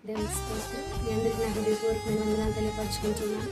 దేవుని స్తోత్రం. మీ అందరికీ నా హృదయపూర్వకమైన వందనాలు తెలియపరచుకుంటున్నాను.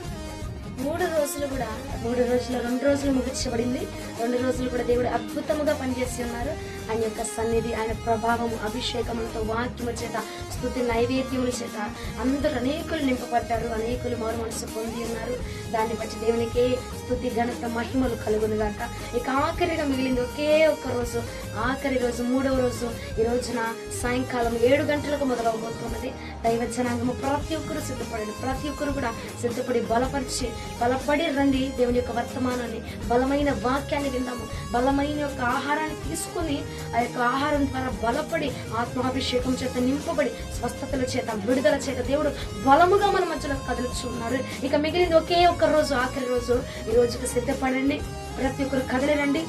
3 రోజులు కూడా 3 రోజులు 2 రోజులు ముగించబడింది. 2 రోజులు కూడా దేవుడు అద్భుతముగా పనిచేసి ఉన్నారు. ఆయన యొక్క సన్నిధి, ఆయన ప్రభావము, అభిషేకములతో, వాక్యము చేత, స్తుతి నైవేద్యముల చేత అందరూ అనేకులు నింపబడ్డారు. అనేకులు మారు మనసు పొంది ఉన్నారు. దాన్ని బట్టి దేవునికే స్తుతి, ఘనత, మహిమలు కలుగునుగాక. ఇక ఆఖరిగా మిగిలింది ఒకే ఒక్క రోజు, ఆఖరి రోజు, 3వ రోజు. ఈ రోజున సాయంకాలం 7 గంటలకు మొదలవబోతున్నది. దైవ జనాంగము ప్రతి ఒక్కరు సిద్ధపడండి. ప్రతి ఒక్కరు కూడా సిద్ధపడి బలపడి రండి. దేవుని యొక్క వర్తమానాన్ని, బలమైన వాక్యాన్ని విందాము. బలమైన యొక్క ఆహారాన్ని తీసుకుని ఆ యొక్క ఆహారం ద్వారా బలపడి, ఆత్మాభిషేకం చేత నింపబడి, స్వస్థతల చేత, విడుదల చేత దేవుడు బలముగా మన మధ్యలో కదులుచున్నారు. ఇక మిగిలింది ఒకే ఒక్క రోజు, ఆఖరి రోజు. ఈ రోజుకి సిద్ధపడండి. ప్రతి ఒక్కరు కదిలి రండి.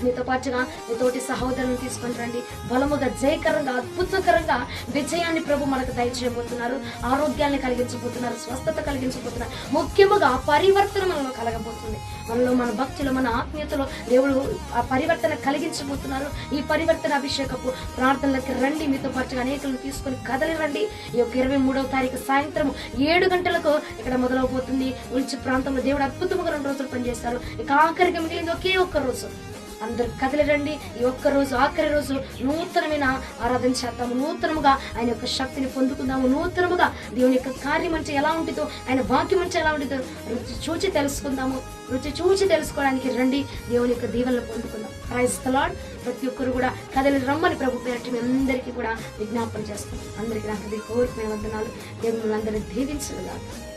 మీతో పాటుగా మీ తోటి సహోదరులను తీసుకొని రండి. బలముగా, జయకరంగా, అద్భుతకరంగా విజయాన్ని ప్రభు మనకు దయచేయబోతున్నారు. ఆరోగ్యాన్ని కలిగించబోతున్నారు, స్వస్థత కలిగించబోతున్నారు. ముఖ్యముగా పరివర్తన మనలో కలగబోతుంది. మనలో, మన భక్తిలో, మన ఆత్మీయతలో దేవుడు ఆ పరివర్తన కలిగించబోతున్నారు. ఈ పరివర్తన అభిషేకపు ప్రార్థనలకి రండి. మీతో పాటుగా అనేకులను తీసుకొని కదలి రండి. ఈ యొక్క 23వ తారీఖు సాయంత్రం 7 గంటలకు ఇక్కడ మొదలవబోతుంది. ఉల్చి ప్రాంతంలో దేవుడు అద్భుతముగా 2 రోజులు పనిచేస్తారు. ఇక ఆఖరికి మిగిలింది ఒకే ఒక్క రోజు. అందరు కదిలి రండి. ఈ ఒక్క రోజు, ఆఖరి రోజు నూతనమైన ఆరాధన చేద్దాము. నూతనముగా ఆయన యొక్క శక్తిని పొందుకుందాము. నూతనముగా దేవుని యొక్క కార్యం అంటే ఎలా ఉంటుందో, ఆయన వాక్యం అంటే ఎలా ఉంటుందో రుచి చూచి తెలుసుకుందాము. రుచి చూచి తెలుసుకోవడానికి రండి. దేవుని యొక్క దీవెనలు పొందుకుందాం. Praise the lord. ప్రతి ఒక్కరు కూడా కదిలి రమ్మని ప్రభు పేరటి మీ అందరికీ కూడా విజ్ఞాపన చేస్తాం. అందరికీ నాకు కోరికమైన వందనాలు. దేవుని అందరినీ దీవించుగాక.